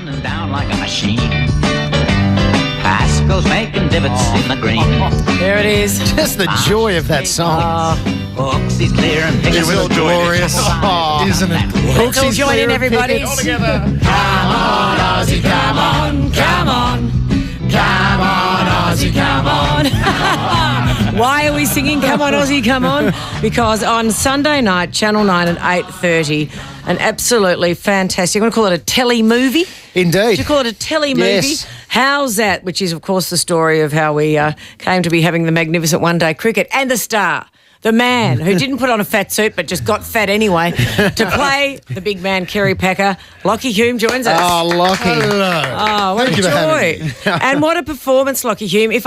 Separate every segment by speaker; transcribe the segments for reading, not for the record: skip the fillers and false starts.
Speaker 1: running down like a machine. Pascal's making divots in the green.
Speaker 2: There it is.
Speaker 3: Just the joy of that song.
Speaker 1: Hooks, he's clear and picking.
Speaker 4: Isn't it glorious? Isn't it glorious?
Speaker 2: Let's all join in, everybody.
Speaker 3: All together. Come on, Aussie, come on, come on. Come on, Aussie, come on.
Speaker 2: Why are we singing Come On Aussie, Come On? Because on Sunday night, Channel 9 at 8:30, an absolutely fantastic, I'm going to call it a telly movie.
Speaker 3: Indeed.
Speaker 2: Would you call it a telly movie?
Speaker 3: Yes.
Speaker 2: HOWZAT, which is, of course, the story of how we came to be having the magnificent one-day cricket, and the star, the man who didn't put on a fat suit but just got fat anyway, to play the big man, Kerry Packer. Lachy Hulme joins us.
Speaker 3: Oh, Lachy.
Speaker 4: Hello.
Speaker 2: Oh, what
Speaker 4: Thank
Speaker 2: a
Speaker 4: you for having
Speaker 2: joy.
Speaker 4: me.
Speaker 2: And what a performance, Lachy Hulme. If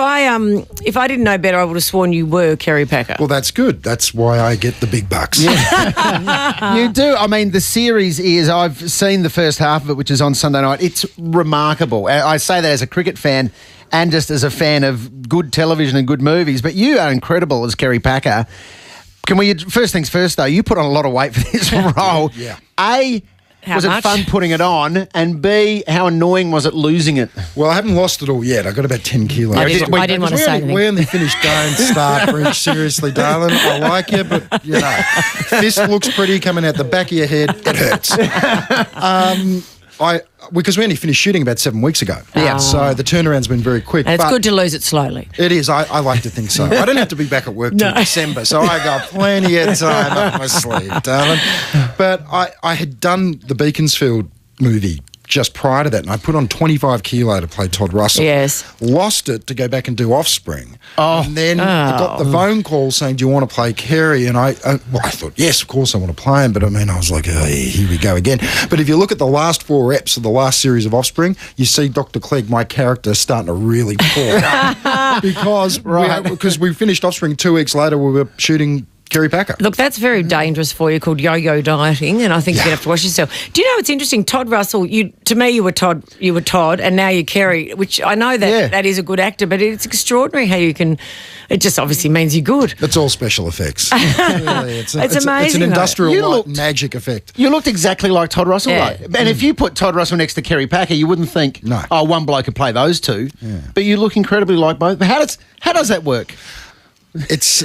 Speaker 2: I didn't know better, I would have sworn you were Kerry Packer.
Speaker 4: Well, that's good. That's why I get the big bucks.
Speaker 3: You do. I mean, the series is, I've seen the first half of it, which is on Sunday night. It's remarkable. I say that as a cricket fan and just as a fan of good television and good movies. But you are incredible as Kerry Packer. Can we, first things first, though, you put on a lot of weight for this role.
Speaker 4: Yeah.
Speaker 3: A,
Speaker 2: How
Speaker 3: was
Speaker 2: much?
Speaker 3: it fun putting it on? And B, how annoying was it losing it?
Speaker 4: Well, I haven't lost it all yet. I got about 10 kilos.
Speaker 2: I didn't want to
Speaker 4: Because
Speaker 2: say anything.
Speaker 4: we only finished Don't Start, Brig. Seriously, darling. I like you, but, you know, fist looks pretty coming out the back of your head. It hurts. Because we only finished shooting about 7 weeks ago.
Speaker 3: Yeah.
Speaker 4: So the turnaround's been very quick.
Speaker 2: And it's
Speaker 4: but
Speaker 2: good to lose it slowly.
Speaker 4: It is. I like to think so. I don't have to be back at work till December, so I got plenty of time up my sleeve, darling. But I had done the Beaconsfield movie just prior to that, and I put on 25 kilo to play Todd Russell.
Speaker 2: Yes.
Speaker 4: Lost it to go back and do Offspring. And then I got the phone call saying, do you want to play Kerry? And I thought, yes, of course I want to play him. But I mean, I was like, oh, here we go again. But if you look at the last 4 eps of the last series of Offspring, you see Dr. Clegg, my character, starting to really pour. because we finished Offspring 2 weeks later, we were shooting Kerry Packer.
Speaker 2: Look, that's very dangerous for you, called yo-yo dieting, and I think you're going to have to watch yourself. Do you know what's interesting? Todd Russell, to me you were Todd, and now you're Kerry, which I know that that is a good actor, but it's extraordinary how you can, it just obviously means you're good.
Speaker 4: It's all special effects. Really, it's
Speaker 2: amazing,
Speaker 4: It's an industrial
Speaker 3: though.
Speaker 4: magic effect.
Speaker 3: You looked exactly like Todd Russell,
Speaker 2: Yeah.
Speaker 3: though. And if you put Todd Russell next to Kerry Packer, you wouldn't think,
Speaker 4: No.
Speaker 3: oh, one bloke could play those two.
Speaker 4: Yeah.
Speaker 3: But you look incredibly like both. How does that work?
Speaker 4: It's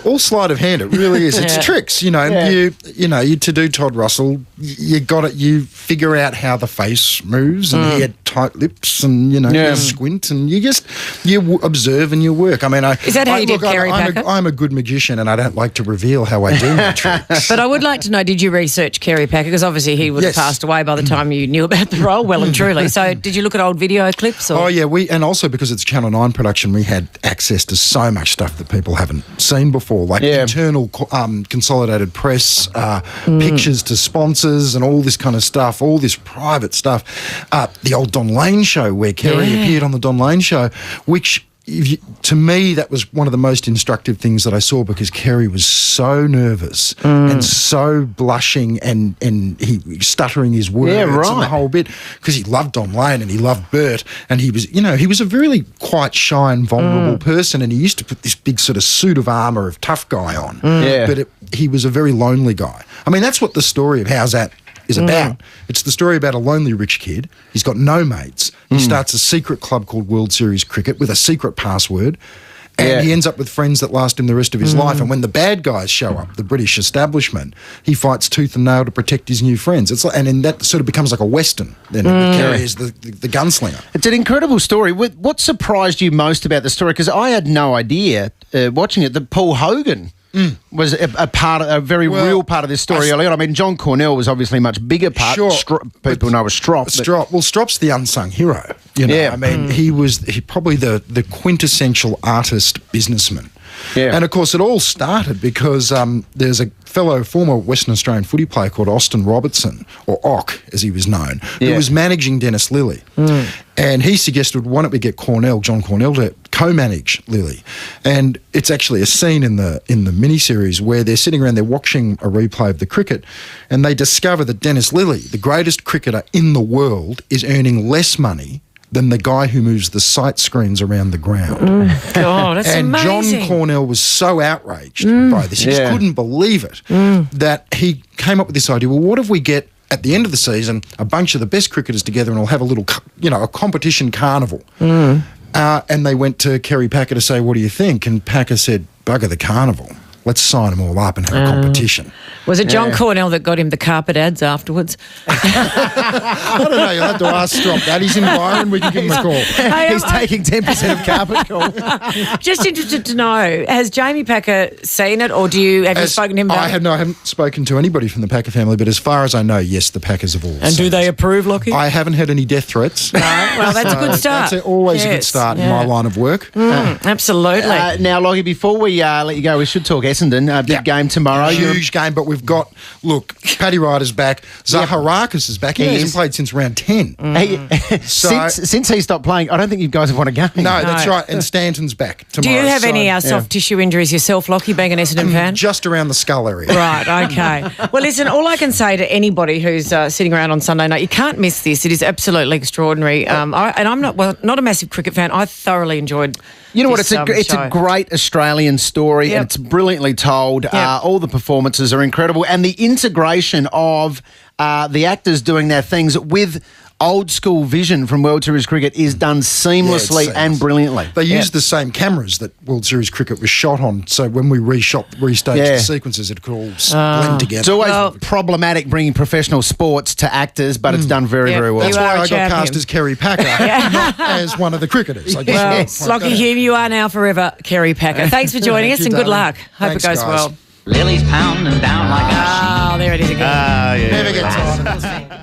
Speaker 4: all sleight of hand. It really is. It's tricks, you know.
Speaker 3: Yeah.
Speaker 4: You to do Todd Russell, you got it. You figure out how the face moves, and he had tight lips, and you squint, and you observe and you work. I mean,
Speaker 2: Is that how you did Kerry Packer?
Speaker 4: I'm a good magician, and I don't like to reveal how I do my tricks.
Speaker 2: But I would like to know, did you research Kerry Packer? Because obviously he would have
Speaker 4: Yes.
Speaker 2: passed away by the time you knew about the role, well and truly. So did you look at old video clips? Or?
Speaker 4: Oh yeah, and also because it's Channel 9 production, we had access to so much stuff that people haven't seen before, like internal consolidated press, pictures to sponsors, and all this kind of stuff, all this private stuff. The old Don Lane show where Kerry appeared on the Don Lane show, which. To me, that was one of the most instructive things that I saw, because Kerry was so nervous and so blushing and he stuttering his words and the whole bit, because he loved Don Lane and he loved Bert, and he was a really quite shy and vulnerable person, and he used to put this big sort of suit of armour of tough guy on, but he was a very lonely guy. I mean, that's what the story of HOWZAT is about. It's the story about a lonely rich kid. He's got no mates. He starts a secret club called World Series Cricket with a secret password, and he ends up with friends that last him the rest of his life. And when the bad guys show up, the British establishment, he fights tooth and nail to protect his new friends. It's like, and then that sort of becomes like a Western. Then Kerry is the gunslinger.
Speaker 3: It's an incredible story. What surprised you most about the story? Because I had no idea, watching it, that Paul Hogan was a very real part of this story early on. I mean, John Cornell was obviously a much bigger part.
Speaker 4: Sure.
Speaker 3: People know as Strop.
Speaker 4: Well, Strop's the unsung hero. I mean, he was probably the quintessential artist businessman. Yeah. And of course, it all started because there's a fellow former Western Australian footy player called Austin Robertson, or Ock as he was known, who was managing Dennis Lilly. And he suggested, why don't we get John Cornell to co-manage Lilly? And it's actually a scene in the miniseries where they're sitting around, they're watching a replay of the cricket, and they discover that Dennis Lilly, the greatest cricketer in the world, is earning less money than the guy who moves the sight screens around the ground.
Speaker 2: God, that's
Speaker 4: and
Speaker 2: amazing.
Speaker 4: John Cornell was so outraged by this, he just couldn't believe it, that he came up with this idea, well, what if we get at the end of the season a bunch of the best cricketers together and we'll have a little, a competition carnival. And they went to Kerry Packer to say, what do you think? And Packer said, bugger the carnival. Let's sign them all up and have a competition.
Speaker 2: Was it John Cornell that got him the carpet ads afterwards?
Speaker 4: I don't know. You'll have to ask Strop that. He's in Byron. We can give him a call.
Speaker 3: He's taking 10% of carpet call.
Speaker 2: Just interested to know, has Jamie Packer seen it, or have you spoken to him about it?
Speaker 4: I haven't spoken to anybody from the Packer family, but as far as I know, yes, the Packers have all
Speaker 2: And do they approve, Lachy?
Speaker 4: I haven't had any death threats.
Speaker 2: No? Well, that's a good start.
Speaker 4: That's always a good start in my line of work.
Speaker 2: Absolutely.
Speaker 3: Now, Lockie, before we let you go, we should talk Essendon. Big game tomorrow.
Speaker 4: Huge game, but we've got, Paddy Ryder's back. Zaharakis is back. He hasn't played since round 10.
Speaker 3: Since he stopped playing, I don't think you guys have won a game.
Speaker 4: No, that's right. And Stanton's back tomorrow.
Speaker 2: Do you have any soft tissue injuries yourself, Lockie, being an Essendon fan?
Speaker 4: Just around the skull area.
Speaker 2: Right, okay. Well, listen, all I can say to anybody who's sitting around on Sunday night, you can't miss this. It is absolutely extraordinary. I'm not a massive cricket fan. I thoroughly enjoed
Speaker 3: You know what?
Speaker 2: this,
Speaker 3: It's a great Australian story, and it's brilliantly told. All the performances are incredible, and the integration of the actors doing their things with old school vision from World Series cricket is done seamlessly and brilliantly.
Speaker 4: They used the same cameras that World Series cricket was shot on, so when we restaged the sequences, it could all blend together.
Speaker 3: It's always problematic bringing professional sports to actors, but it's done very, very well.
Speaker 4: That's why I got cast as Kerry Packer, not as one of the cricketers. I guess.
Speaker 2: Lachy Hulme, you are now forever Kerry Packer. Thanks for joining us and good luck. Hope it goes well.
Speaker 1: Lily's pounding down like a machine.
Speaker 2: Oh, there it is again.
Speaker 4: Never gets on.